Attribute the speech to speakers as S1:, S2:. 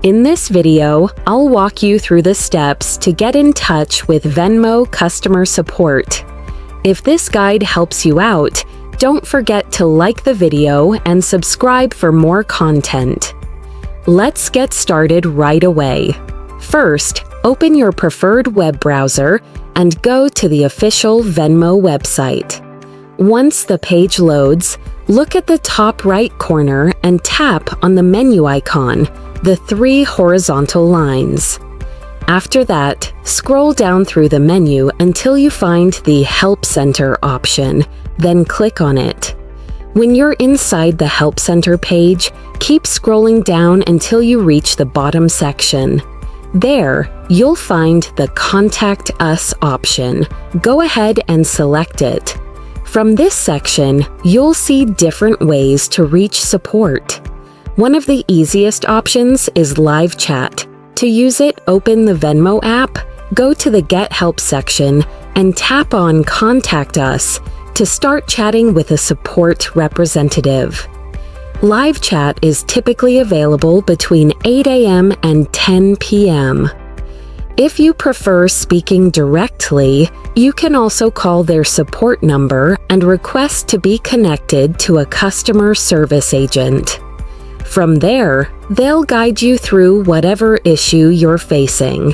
S1: In this video, I'll walk you through the steps to get in touch with Venmo customer support. If this guide helps you out, don't forget to like the video and subscribe for more content. Let's get started right away. First, open your preferred web browser and go to the official Venmo website. Once the page loads, look at the top right corner and tap on the menu icon, the 3 horizontal lines. After that, scroll down through the menu until you find the Help Center option, then click on it. When you're inside the Help Center page, keep scrolling down until you reach the bottom section. There, you'll find the Contact Us option. Go ahead and select it. From this section, you'll see different ways to reach support. One of the easiest options is live chat. To use it, open the Venmo app, go to the Get Help section, and tap on Contact Us to start chatting with a support representative. Live chat is typically available between 8 a.m. and 10 p.m. If you prefer speaking directly, you can also call their support number and request to be connected to a customer service agent. From there, they'll guide you through whatever issue you're facing.